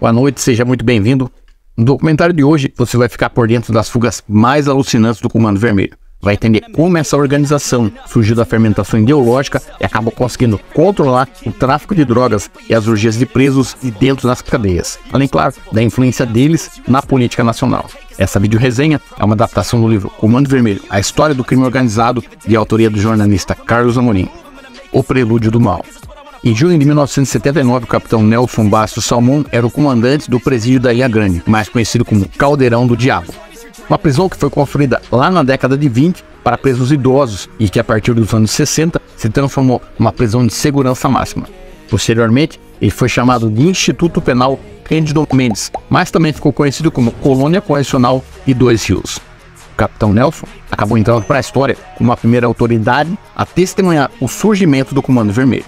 Boa noite, seja muito bem-vindo. No documentário de hoje, você vai ficar por dentro das fugas mais alucinantes do Comando Vermelho. Vai entender como essa organização surgiu da fermentação ideológica e acabou conseguindo controlar o tráfico de drogas e as orgias de presos de dentro das cadeias. Além, claro, da influência deles na política nacional. Essa videoresenha é uma adaptação do livro Comando Vermelho, a história do crime organizado, de autoria do jornalista Carlos Amorim. O Prelúdio do Mal. Em junho de 1979, o capitão Nelson Bastos Salmão era o comandante do presídio da Ilha Grande, mais conhecido como Caldeirão do Diabo. Uma prisão que foi construída lá na década de 20 para presos idosos e que a partir dos anos 60 se transformou numa prisão de segurança máxima. Posteriormente, ele foi chamado de Instituto Penal Cândido Mendes, mas também ficou conhecido como Colônia Correcional de Dois Rios. O capitão Nelson acabou entrando para a história como a primeira autoridade a testemunhar o surgimento do Comando Vermelho.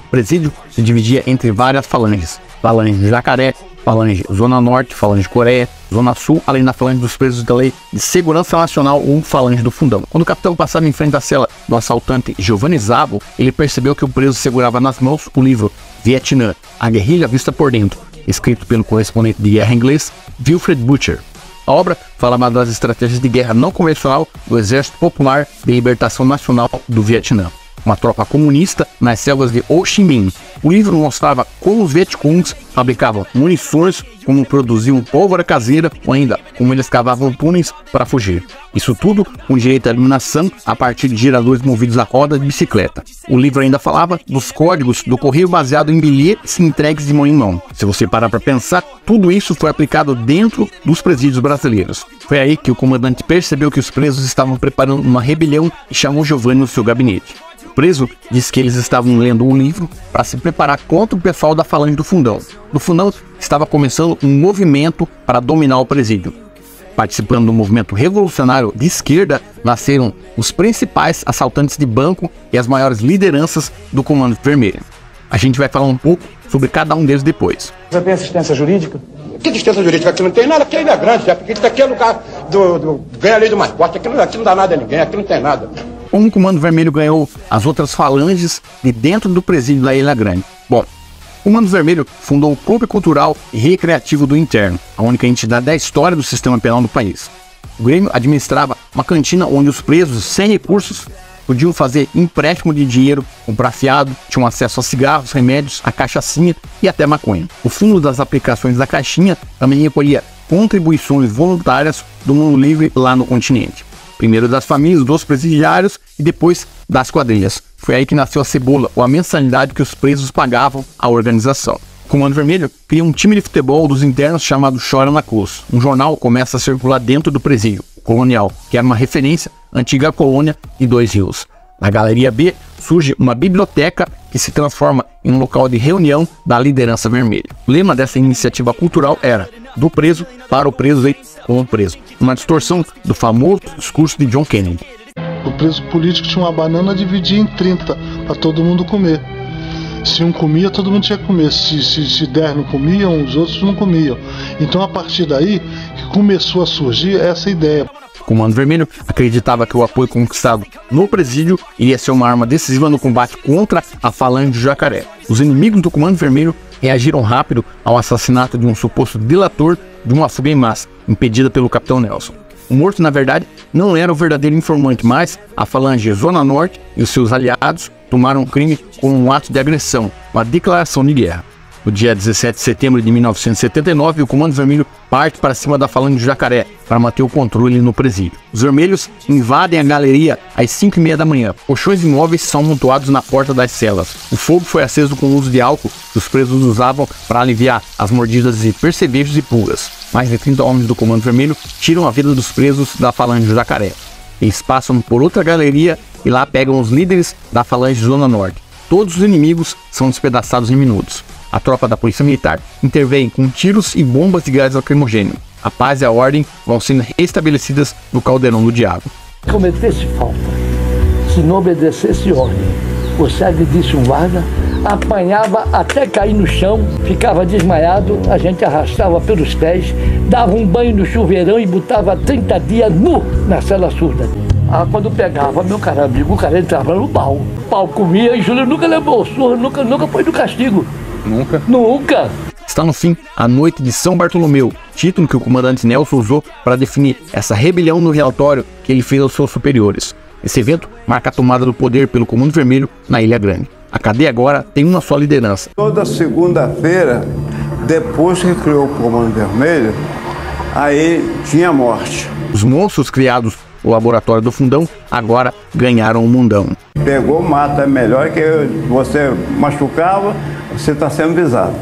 O presídio se dividia entre várias falanges: Falange Jacaré, Falange Zona Norte, Falange Coreia, Zona Sul, além da Falange dos Presos da Lei de Segurança Nacional ou Falange do Fundão. Quando o capitão passava em frente à cela do assaltante Giovanni Szabo, ele percebeu que o preso segurava nas mãos o livro Vietnã, a guerrilha vista por dentro, escrito pelo correspondente de guerra inglês Wilfred Butcher. A obra falava das estratégias de guerra não convencional do Exército Popular de Libertação Nacional do Vietnã, uma tropa comunista nas selvas de Ho Chi Minh. O livro mostrava como os Vietcongs fabricavam munições, como produziam pólvora caseira ou ainda como eles cavavam túneis para fugir. Isso tudo com direito à iluminação a partir de geradores movidos a roda de bicicleta. O livro ainda falava dos códigos do correio baseado em bilhetes entregues de mão em mão. Se você parar para pensar, tudo isso foi aplicado dentro dos presídios brasileiros. Foi aí que o comandante percebeu que os presos estavam preparando uma rebelião e chamou Giovanni no seu gabinete. O preso disse que eles estavam lendo um livro para se preparar contra o pessoal da Falange do Fundão. No Fundão estava começando um movimento para dominar o presídio. Participando do movimento revolucionário de esquerda, nasceram os principais assaltantes de banco e as maiores lideranças do Comando Vermelho. A gente vai falar um pouco sobre cada um deles depois. Você tem assistência jurídica? Que assistência jurídica? Aqui não tem nada, aqui é Ilha Grande, já, porque isso daqui é lugar do ganha a lei do mais forte, aqui não dá nada a ninguém, aqui não tem nada. Como o Comando Vermelho ganhou as outras falanges de dentro do presídio da Ilha Grande? Bom, o Comando Vermelho fundou o Clube Cultural e Recreativo do Interno, a única entidade da história do sistema penal do país. O Grêmio administrava uma cantina onde os presos sem recursos podiam fazer empréstimo de dinheiro, comprar fiado, tinham acesso a cigarros, remédios, a cachaçinha e até maconha. O fundo das aplicações da caixinha também recolhia contribuições voluntárias do mundo livre lá no continente. Primeiro das famílias, dos presidiários e depois das quadrilhas. Foi aí que nasceu a cebola, ou a mensalidade que os presos pagavam à organização. O Comando Vermelho cria um time de futebol dos internos chamado Chora na Cruz. Um jornal começa a circular dentro do presídio, o Colonial, que era uma referência à antiga colônia de Dois Rios. Na Galeria B surge uma biblioteca que se transforma em um local de reunião da liderança vermelha. O lema dessa iniciativa cultural era "do preso para o preso e com o preso", uma distorção do famoso discurso de John Kennedy. O preso político tinha uma banana dividida em 30 para todo mundo comer. Se um comia, todo mundo tinha que comer. Se 10 não comiam, os outros não comiam. Então, a partir daí que começou a surgir essa ideia. O Comando Vermelho acreditava que o apoio conquistado no presídio iria ser uma arma decisiva no combate contra a Falange do Jacaré. Os inimigos do Comando Vermelho reagiram rápido ao assassinato de um suposto delator de uma fuga em massa, impedida pelo capitão Nelson. O morto, na verdade, não era o verdadeiro informante, mas a Falange Zona Norte e os seus aliados tomaram o crime como um ato de agressão, uma declaração de guerra. No dia 17 de setembro de 1979, o Comando Vermelho parte para cima da Falange do Jacaré para manter o controle no presídio. Os vermelhos invadem a galeria às 5h30 da manhã. Colchões imóveis são amontoados na porta das celas. O fogo foi aceso com o uso de álcool que os presos usavam para aliviar as mordidas de percevejos e pulgas. Mais de 30 homens do Comando Vermelho tiram a vida dos presos da Falange do Jacaré. Eles passam por outra galeria e lá pegam os líderes da Falange Zona Norte. Todos os inimigos são despedaçados em minutos. A tropa da Polícia Militar intervém com tiros e bombas de gás lacrimogêneo. A paz e a ordem vão sendo restabelecidas no Caldeirão do Diabo. Se cometesse falta, se não obedecesse ordem, você agredisse um guarda, apanhava até cair no chão, ficava desmaiado, a gente arrastava pelos pés, dava um banho no chuveirão e botava 30 dias nu na cela surda. Quando pegava meu cara amigo, o cara entrava no pau. O pau comia e Júlio nunca levou surra, nunca foi do castigo. Nunca? Nunca. Está no fim a Noite de São Bartolomeu, título que o comandante Nelson usou para definir essa rebelião no relatório que ele fez aos seus superiores. Esse evento marca a tomada do poder pelo Comando Vermelho na Ilha Grande. A cadeia agora tem uma só liderança. Toda segunda-feira, depois que criou o Comando Vermelho, aí tinha morte. Os monstros criados no laboratório do Fundão agora ganharam o mundão. Pegou, mata, é melhor que você machucava, você está sendo visado.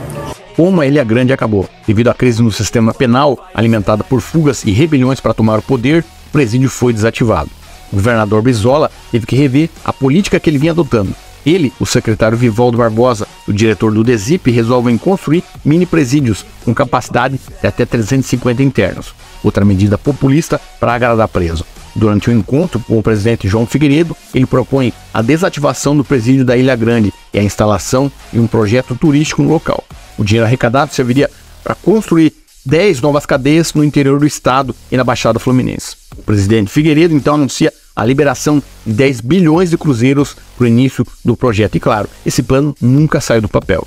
Como a Ilha Grande acabou? Devido à crise no sistema penal, alimentada por fugas e rebeliões para tomar o poder, o presídio foi desativado. O governador Brizola teve que rever a política que ele vinha adotando. Ele, o secretário Vivaldo Barbosa, o diretor do DESIP, resolvem construir mini-presídios com capacidade de até 350 internos. Outra medida populista para agradar preso. Durante o encontro com o presidente João Figueiredo, ele propõe a desativação do presídio da Ilha Grande e a instalação de um projeto turístico no local. O dinheiro arrecadado serviria para construir 10 novas cadeias no interior do estado e na Baixada Fluminense. O presidente Figueiredo então anuncia a liberação de 10 bilhões de cruzeiros para o início do projeto. E claro, esse plano nunca saiu do papel.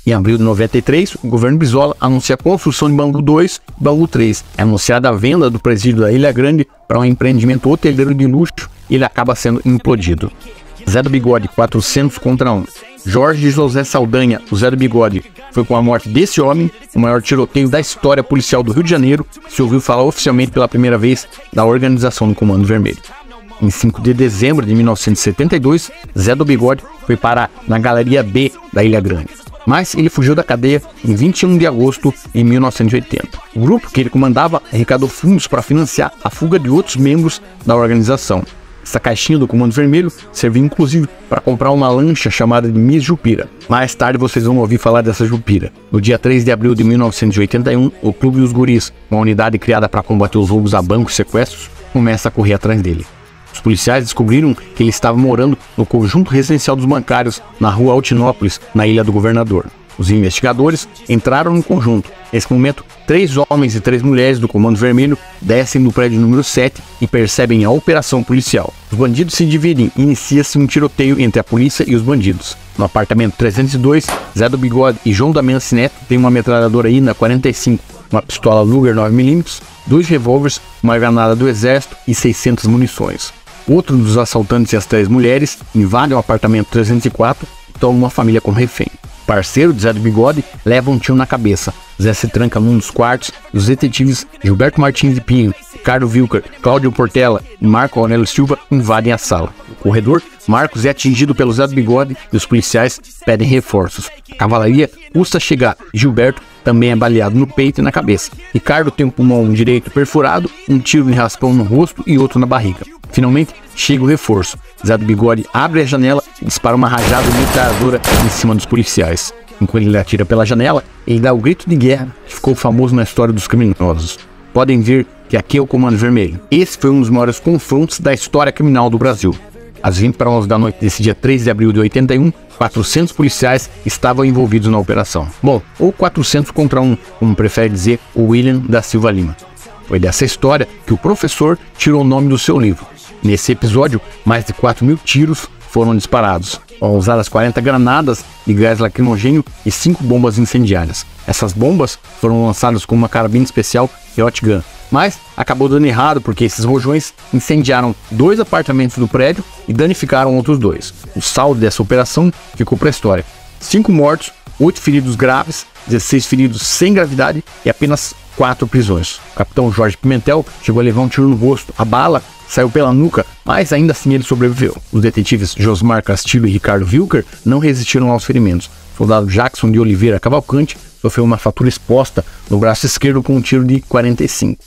Em abril de 93, o governo Brizola anuncia a construção de Bangu 2 e Bangu 3. É anunciada a venda do presídio da Ilha Grande para um empreendimento hoteleiro de luxo e ele acaba sendo implodido. Zé do Bigode, 400 contra 1. Jorge José Saldanha, o Zé do Bigode, foi com a morte desse homem o maior tiroteio da história policial do Rio de Janeiro, que se ouviu falar oficialmente pela primeira vez da organização do Comando Vermelho. Em 5 de dezembro de 1972, Zé do Bigode foi parar na Galeria B da Ilha Grande. Mas ele fugiu da cadeia em 21 de agosto de 1980. O grupo que ele comandava arrecadou fundos para financiar a fuga de outros membros da organização. Essa caixinha do Comando Vermelho serviu inclusive para comprar uma lancha chamada de Miss Jupira. Mais tarde vocês vão ouvir falar dessa Jupira. No dia 3 de abril de 1981, o Clube dos Guris, uma unidade criada para combater os roubos a bancos e sequestros, começa a correr atrás dele. Os policiais descobriram que ele estava morando no conjunto residencial dos bancários, na rua Altinópolis, na Ilha do Governador. Os investigadores entraram no conjunto. Nesse momento, 3 homens e 3 mulheres do Comando Vermelho descem do prédio número 7 e percebem a operação policial. Os bandidos se dividem e inicia-se um tiroteio entre a polícia e os bandidos. No apartamento 302, Zé do Bigode e João Damianci Neto têm uma metralhadora INA 45, uma pistola Luger 9mm, 2 revólveres, uma granada do exército e 600 munições. Outro dos assaltantes e as 3 mulheres invadem o apartamento 304 e tomam uma família como refém. O parceiro de Zé do Bigode leva um tiro na cabeça. Zé se tranca num dos quartos e os detetives Gilberto Martins de Pinho, Ricardo Wilker, Cláudio Portela e Marco Aurélio Silva invadem a sala. No corredor, Marcos é atingido pelo Zé do Bigode e os policiais pedem reforços. A cavalaria custa chegar e Gilberto também é baleado no peito e na cabeça. Ricardo tem o pulmão direito perfurado, um tiro em raspão no rosto e outro na barriga. Finalmente, chega o reforço. Zé do Bigode abre a janela e dispara uma rajada metralhadora em cima dos policiais. Enquanto ele atira pela janela, ele dá o grito de guerra que ficou famoso na história dos criminosos. Podem ver que aqui é o Comando Vermelho. Esse foi um dos maiores confrontos da história criminal do Brasil. Às 20 para 11 da noite desse dia 3 de abril de 81, 400 policiais estavam envolvidos na operação. Bom, ou 400 contra 1, como prefere dizer o William da Silva Lima. Foi dessa história que o professor tirou o nome do seu livro. Nesse episódio, mais de 4.000 tiros foram disparados. Foram usadas 40 granadas de gás lacrimogêneo e 5 bombas incendiárias. Essas bombas foram lançadas com uma carabina especial Riot Gun. Mas acabou dando errado porque esses rojões incendiaram 2 apartamentos do prédio e danificaram outros 2. O saldo dessa operação ficou para a história. 5 mortos, 8 feridos graves, 16 feridos sem gravidade e apenas 4 prisões. O capitão Jorge Pimentel chegou a levar um tiro no rosto. A bala saiu pela nuca, mas ainda assim ele sobreviveu. Os detetives Josmar Castilho e Ricardo Wilker não resistiram aos ferimentos. O soldado Jackson de Oliveira Cavalcante sofreu uma fratura exposta no braço esquerdo com um tiro de 45.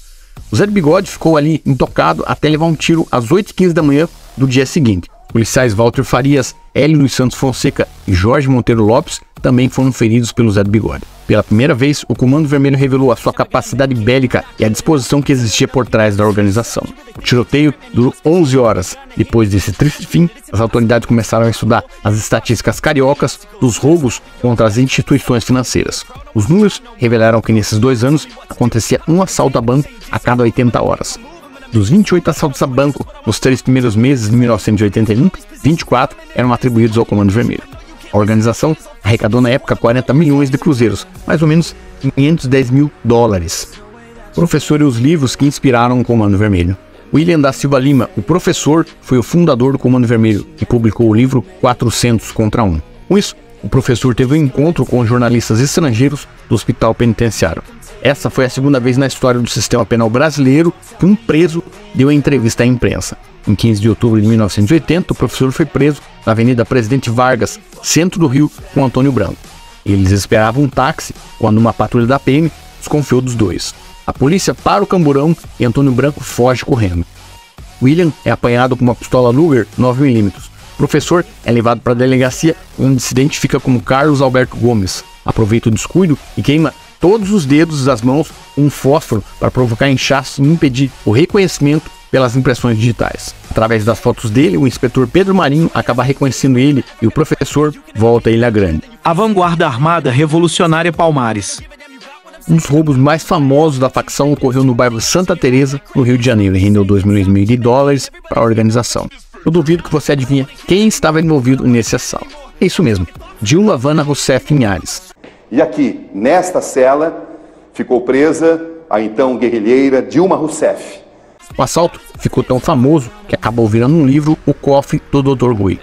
O Zé do Bigode ficou ali intocado até levar um tiro às 8h15 da manhã do dia seguinte. Policiais Walter Farias, Hélio dos Santos Fonseca e Jorge Monteiro Lopes também foram feridos pelo Zé do Bigode. Pela primeira vez, o Comando Vermelho revelou a sua capacidade bélica e a disposição que existia por trás da organização. O tiroteio durou 11 horas. Depois desse triste fim, as autoridades começaram a estudar as estatísticas cariocas dos roubos contra as instituições financeiras. Os números revelaram que nesses 2 anos acontecia um assalto a banco a cada 80 horas. Dos 28 assaltos a banco nos 3 primeiros meses de 1981, 24 eram atribuídos ao Comando Vermelho. A organização arrecadou na época 40 milhões de cruzeiros, mais ou menos 510 mil dólares. O professor e os livros que inspiraram o Comando Vermelho. William da Silva Lima, o professor, foi o fundador do Comando Vermelho e publicou o livro 400 contra 1. Com isso, o professor teve um encontro com jornalistas estrangeiros do hospital penitenciário. Essa foi a segunda vez na história do sistema penal brasileiro que um preso deu entrevista à imprensa. Em 15 de outubro de 1980, o professor foi preso na Avenida Presidente Vargas, centro do Rio, com Antônio Branco. Eles esperavam um táxi quando uma patrulha da PM desconfiou dos dois. A polícia para o camburão e Antônio Branco foge correndo. William é apanhado com uma pistola Luger 9mm. O professor é levado para a delegacia, onde se identifica como Carlos Alberto Gomes. Aproveita o descuido e queima todos os dedos das mãos com um fósforo para provocar inchaço e impedir o reconhecimento pelas impressões digitais. Através das fotos dele, o inspetor Pedro Marinho acaba reconhecendo ele e o professor volta a Ilha Grande. A vanguarda armada revolucionária Palmares. Um dos roubos mais famosos da facção ocorreu no bairro Santa Teresa, no Rio de Janeiro, e rendeu 2 milhões e meio de dólares para a organização. Eu duvido que você adivinhe quem estava envolvido nesse assalto. É isso mesmo, Dilma Havana Rousseff Linhares. E aqui, nesta cela, ficou presa a então guerrilheira Dilma Rousseff. O assalto ficou tão famoso que acabou virando um livro, O Cofre do Dr. Rui.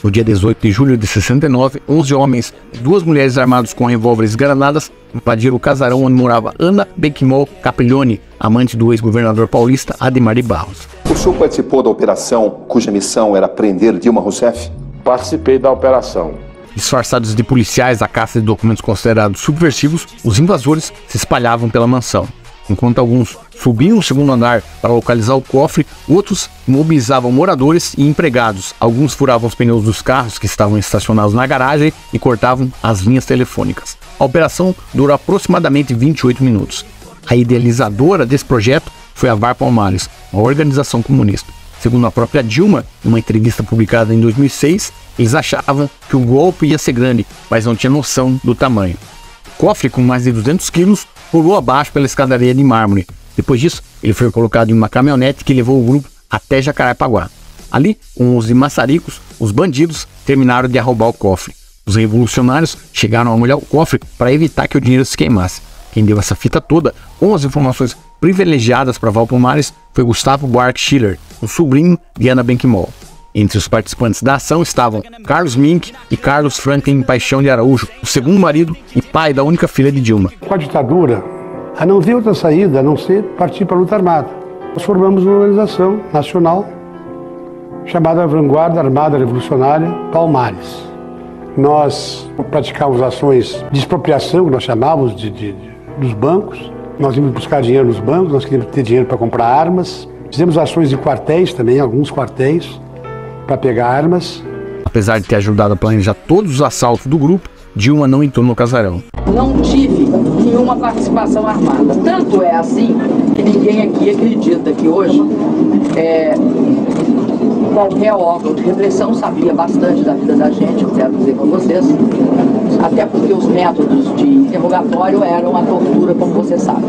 No dia 18 de julho de 69, 11 homens e 2 mulheres armados com revólveres e granadas invadiram o casarão onde morava Ana Benquimol Capriglione, amante do ex-governador paulista Ademar de Barros. O senhor participou da operação cuja missão era prender Dilma Rousseff? Participei da operação. Disfarçados de policiais à caça de documentos considerados subversivos, os invasores se espalhavam pela mansão. Enquanto alguns subiam o segundo andar para localizar o cofre, outros mobilizavam moradores e empregados. Alguns furavam os pneus dos carros que estavam estacionados na garagem e cortavam as linhas telefônicas. A operação durou aproximadamente 28 minutos. A idealizadora desse projeto foi a VAR Palmares, uma organização comunista. Segundo a própria Dilma, em uma entrevista publicada em 2006, eles achavam que o golpe ia ser grande, mas não tinha noção do tamanho. O cofre, com mais de 200 quilos, rolou abaixo pela escadaria de mármore. Depois disso, ele foi colocado em uma caminhonete que levou o grupo até Jacarepaguá. Ali, com os maçaricos, os bandidos terminaram de arrombar o cofre. Os revolucionários chegaram a molhar o cofre para evitar que o dinheiro se queimasse. Quem deu essa fita toda, com as informações privilegiadas para Val Palmares, foi Gustavo Buarque Schiller, o sobrinho de Ana Benquimol. Entre os participantes da ação estavam Carlos Mink e Carlos Franklin Paixão de Araújo, o segundo marido e pai da única filha de Dilma. Com a ditadura, a não ter outra saída a não ser partir para a luta armada. Nós formamos uma organização nacional chamada Vanguarda Armada Revolucionária Palmares. Nós praticávamos ações de expropriação, que nós chamávamos dos bancos. Nós íamos buscar dinheiro nos bancos, nós queríamos ter dinheiro para comprar armas. Fizemos ações em quartéis também, alguns quartéis, para pegar armas. Apesar de ter ajudado a planejar todos os assaltos do grupo, Dilma não entrou no casarão. Não tive nenhuma participação armada. Tanto é assim que ninguém aqui acredita que hoje qualquer órgão de repressão sabia bastante da vida da gente, eu quero dizer com vocês. Até porque os métodos de interrogatório eram a tortura, como você sabe.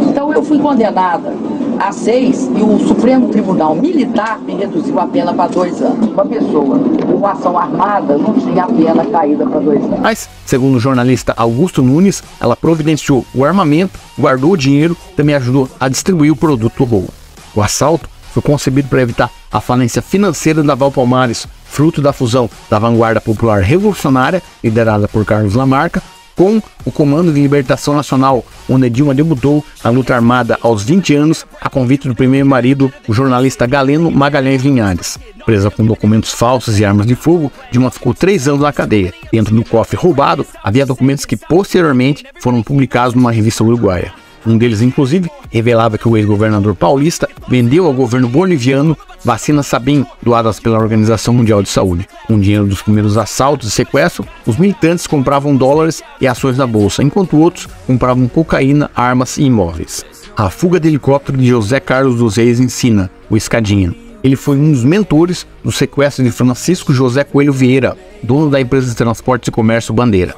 Então eu fui condenada a 6 e o Supremo Tribunal Militar me reduziu a pena para 2 anos. Uma pessoa com ação armada não tinha a pena caída para 2 anos. Mas, segundo o jornalista Augusto Nunes, ela providenciou o armamento, guardou o dinheiro e também ajudou a distribuir o produto do roubo. O assalto foi concebido para evitar a falência financeira da Val Palmares, fruto da fusão da Vanguarda Popular Revolucionária, liderada por Carlos Lamarca, com o Comando de Libertação Nacional, onde Dilma debutou na luta armada aos 20 anos, a convite do primeiro marido, o jornalista Galeno Magalhães Linhares. Presa com documentos falsos e armas de fogo, Dilma ficou 3 anos na cadeia. Dentro do cofre roubado, havia documentos que posteriormente foram publicados numa revista uruguaia. Um deles, inclusive, revelava que o ex-governador paulista vendeu ao governo boliviano vacinas Sabin, doadas pela Organização Mundial de Saúde. Com o dinheiro dos primeiros assaltos e sequestro, os militantes compravam dólares e ações na bolsa, enquanto outros compravam cocaína, armas e imóveis. A fuga de helicóptero de José Carlos dos Reis ensina, o Escadinha. Ele foi um dos mentores do sequestro de Francisco José Coelho Vieira, dono da empresa de transportes e comércio Bandeira.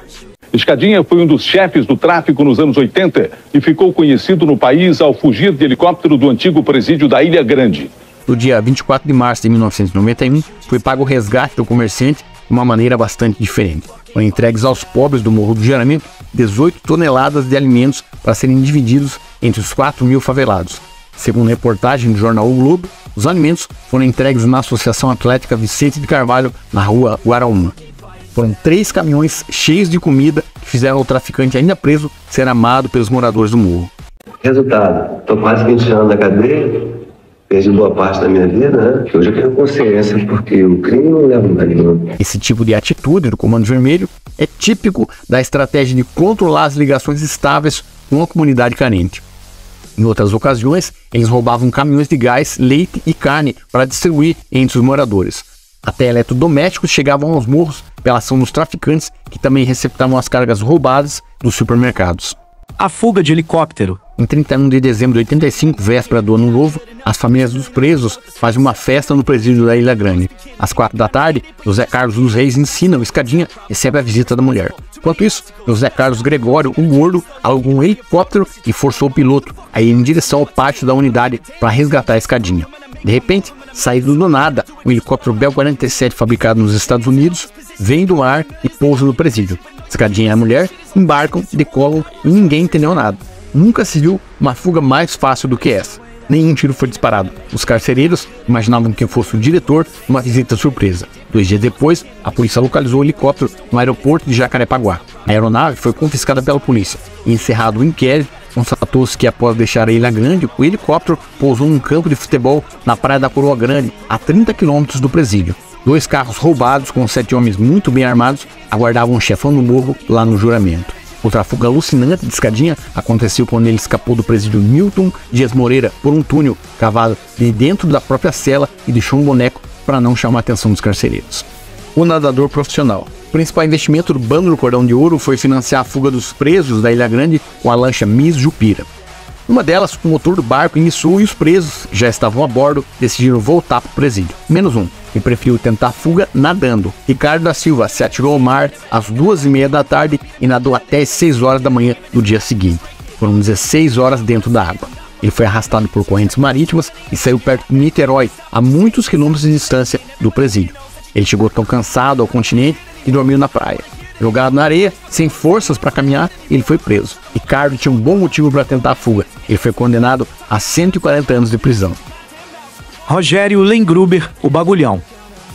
Escadinha foi um dos chefes do tráfico nos anos 80 e ficou conhecido no país ao fugir de helicóptero do antigo presídio da Ilha Grande. No dia 24 de março de 1991, foi pago o resgate do comerciante de uma maneira bastante diferente. Foram entregues aos pobres do Morro do Juramento 18 toneladas de alimentos para serem divididos entre os 4.000 favelados. Segundo reportagem do jornal O Globo, os alimentos foram entregues na Associação Atlética Vicente de Carvalho, na rua Guaraúna. Foram 3 caminhões cheios de comida que fizeram o traficante ainda preso ser amado pelos moradores do morro. Resultado, estou quase 20 anos na cadeia, perdi boa parte da minha vida, né? Hoje eu tenho consciência, porque o crime não leva a lugar nenhum. Esse tipo de atitude do Comando Vermelho é típico da estratégia de controlar as ligações estáveis com a comunidade carente. Em outras ocasiões, eles roubavam caminhões de gás, leite e carne para distribuir entre os moradores. Até eletrodomésticos chegavam aos morros pela ação dos traficantes, que também receptavam as cargas roubadas dos supermercados. A fuga de helicóptero. Em 31 de dezembro de 85, véspera do Ano Novo, as famílias dos presos fazem uma festa no presídio da Ilha Grande. Às 4 da tarde, José Carlos dos Reis ensina o Escadinha recebe a visita da mulher. Enquanto isso, José Carlos Gregório, o Gordo, alugou um helicóptero e forçou o piloto a ir em direção ao pátio da unidade para resgatar a Escadinha. De repente, saído do nada, um helicóptero Bell 47 fabricado nos Estados Unidos vem do ar e pousa no presídio. Escadinha e a mulher embarcam, decolam e ninguém entendeu nada. Nunca se viu uma fuga mais fácil do que essa. Nenhum tiro foi disparado. Os carcereiros imaginavam que fosse o diretor numa visita surpresa. 2 dias depois, a polícia localizou o helicóptero no aeroporto de Jacarepaguá. A aeronave foi confiscada pela polícia e, encerrado o inquérito, constatou-se que após deixar a Ilha Grande, o helicóptero pousou num campo de futebol na Praia da Coroa Grande, a 30 quilômetros do presídio. 2 carros roubados com 7 homens muito bem armados aguardavam o chefão do morro lá no juramento. Outra fuga alucinante de Escadinha aconteceu quando ele escapou do presídio Milton Dias Moreira por um túnel cavado de dentro da própria cela e deixou um boneco para não chamar a atenção dos carcereiros. O nadador profissional. O principal investimento do Bando do Cordão de Ouro foi financiar a fuga dos presos da Ilha Grande com a lancha Miss Jupira. Numa delas, o motor do barco iniciou e os presos, que já estavam a bordo, decidiram voltar para o presídio. Menos um, que preferiu tentar a fuga nadando. Ricardo da Silva se atirou ao mar às 2h30 da tarde e nadou até as 6 horas da manhã do dia seguinte. Foram 16 horas dentro da água. Ele foi arrastado por correntes marítimas e saiu perto de Niterói, a muitos quilômetros de distância do presídio. Ele chegou tão cansado ao continente que dormiu na praia. Jogado na areia, sem forças para caminhar, ele foi preso. Ricardo tinha um bom motivo para tentar a fuga. Ele foi condenado a 140 anos de prisão. Rogério Lengruber, o Bagulhão.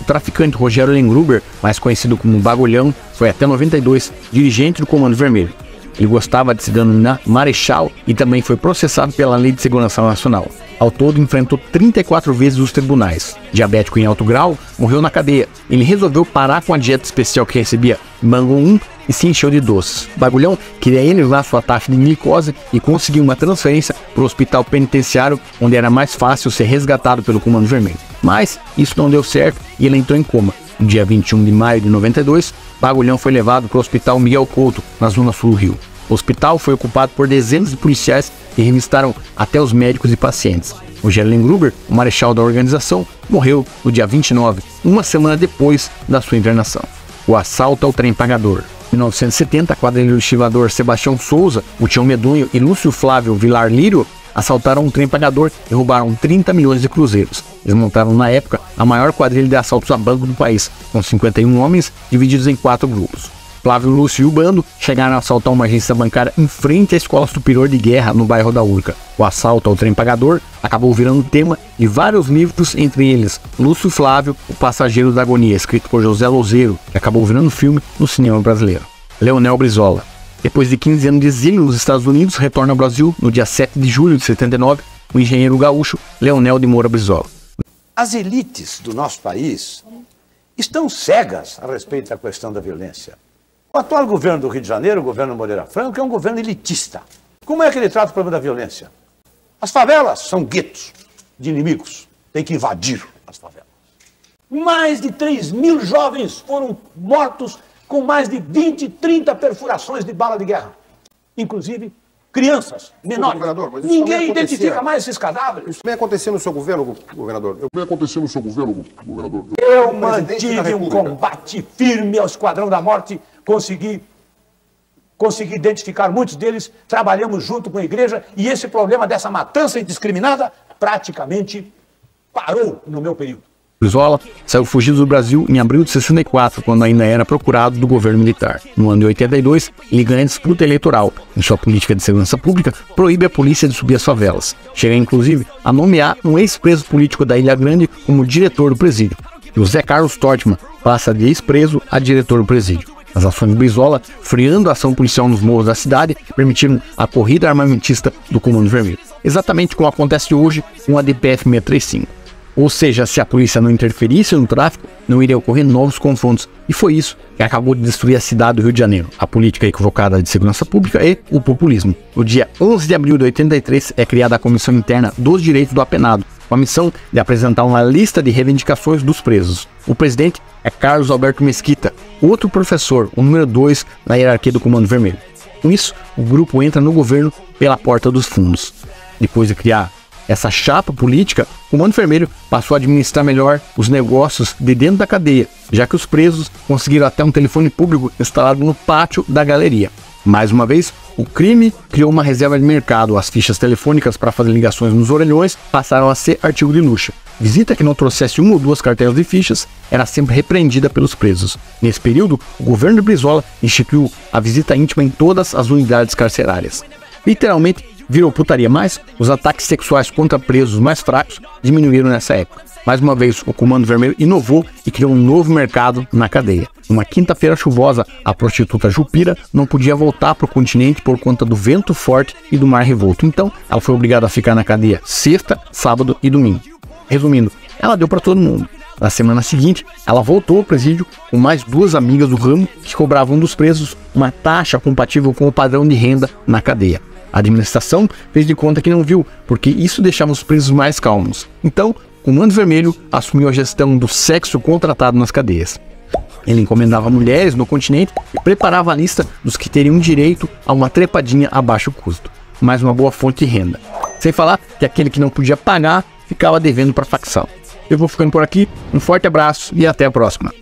O traficante Rogério Lengruber, mais conhecido como Bagulhão, foi até 92 dirigente do Comando Vermelho. Ele gostava de se denominar Marechal e também foi processado pela Lei de Segurança Nacional. Ao todo, enfrentou 34 vezes os tribunais. Diabético em alto grau, morreu na cadeia. Ele resolveu parar com a dieta especial que recebia mango 1 e se encheu de doces. Bagulhão queria eliminar sua taxa de glicose e conseguiu uma transferência para o hospital penitenciário, onde era mais fácil ser resgatado pelo Comando Vermelho. Mas isso não deu certo e ele entrou em coma. No dia 21 de maio de 92, Bagulhão foi levado para o Hospital Miguel Couto, na zona sul do Rio. O hospital foi ocupado por dezenas de policiais que revistaram até os médicos e pacientes. Rogério Lengruber, o marechal da organização, morreu no dia 29, uma semana depois da sua internação. O assalto ao trem pagador. Em 1970, a quadrilha do estivador Sebastião Souza, o Tião Medonho e Lúcio Flávio Vilar Lírio assaltaram um trem pagador e roubaram 30 milhões de cruzeiros. Eles montaram, na época, a maior quadrilha de assaltos a banco do país, com 51 homens divididos em 4 grupos. Flávio Lúcio e o bando chegaram a assaltar uma agência bancária em frente à Escola Superior de Guerra, no bairro da Urca. O assalto ao trem pagador acabou virando tema de vários livros, entre eles Lúcio Flávio, O Passageiro da Agonia, escrito por José Lozeiro, que acabou virando filme no cinema brasileiro. Leonel Brizola. Depois de 15 anos de exílio nos Estados Unidos, retorna ao Brasil no dia 7 de julho de 79, o engenheiro gaúcho Leonel de Moura Brizola. As elites do nosso país estão cegas a respeito da questão da violência. O atual governo do Rio de Janeiro, o governo Moreira Franco, é um governo elitista. Como é que ele trata o problema da violência? As favelas são guetos de inimigos. Tem que invadir as favelas. Mais de 3.000 jovens foram mortos com mais de 20, 30 perfurações de bala de guerra. Inclusive, crianças, menores. Ninguém identifica mais esses cadáveres. Isso também acontecia no seu governo, governador? Também acontecia no seu governo, governador? Eu mantive um combate firme ao Esquadrão da Morte, consegui identificar muitos deles, trabalhamos junto com a igreja e esse problema dessa matança indiscriminada praticamente parou no meu período. Brizola saiu fugido do Brasil em abril de 64, quando ainda era procurado do governo militar. No ano de 82, ele ganha disputa eleitoral. Em sua política de segurança pública, proíbe a polícia de subir as favelas. Chega inclusive a nomear um ex-preso político da Ilha Grande como diretor do presídio. José Carlos Tortman passa de ex-preso a diretor do presídio. As ações de Brizola, freando a ação policial nos morros da cidade, permitiram a corrida armamentista do Comando Vermelho. Exatamente como acontece hoje com a DPF 635. Ou seja, se a polícia não interferisse no tráfico, não iria ocorrer novos confrontos. E foi isso que acabou de destruir a cidade do Rio de Janeiro, a política equivocada de segurança pública e o populismo. No dia 11 de abril de 83 é criada a Comissão Interna dos Direitos do Apenado, com a missão de apresentar uma lista de reivindicações dos presos. O presidente é Carlos Alberto Mesquita, outro professor, o número 2 na hierarquia do Comando Vermelho. Com isso, o grupo entra no governo pela porta dos fundos. Depois de criar essa chapa política, o Comando Vermelho passou a administrar melhor os negócios de dentro da cadeia, já que os presos conseguiram até um telefone público instalado no pátio da galeria. Mais uma vez, o crime criou uma reserva de mercado. As fichas telefônicas para fazer ligações nos orelhões passaram a ser artigo de luxo. Visita que não trouxesse uma ou duas cartelas de fichas era sempre repreendida pelos presos. Nesse período, o governo de Brizola instituiu a visita íntima em todas as unidades carcerárias. Literalmente, virou putaria, mas os ataques sexuais contra presos mais fracos diminuíram nessa época. Mais uma vez, o Comando Vermelho inovou e criou um novo mercado na cadeia. Numa quinta-feira chuvosa, a prostituta Jupira não podia voltar para o continente por conta do vento forte e do mar revolto. Então, ela foi obrigada a ficar na cadeia sexta, sábado e domingo. Resumindo, ela deu para todo mundo. Na semana seguinte, ela voltou ao presídio com mais duas amigas do ramo que cobravam dos presos uma taxa compatível com o padrão de renda na cadeia. A administração fez de conta que não viu, porque isso deixava os presos mais calmos. Então, o Comando Vermelho assumiu a gestão do sexo contratado nas cadeias. Ele encomendava mulheres no continente e preparava a lista dos que teriam direito a uma trepadinha a baixo custo, mais uma boa fonte de renda. Sem falar que aquele que não podia pagar ficava devendo para a facção. Eu vou ficando por aqui, um forte abraço e até a próxima.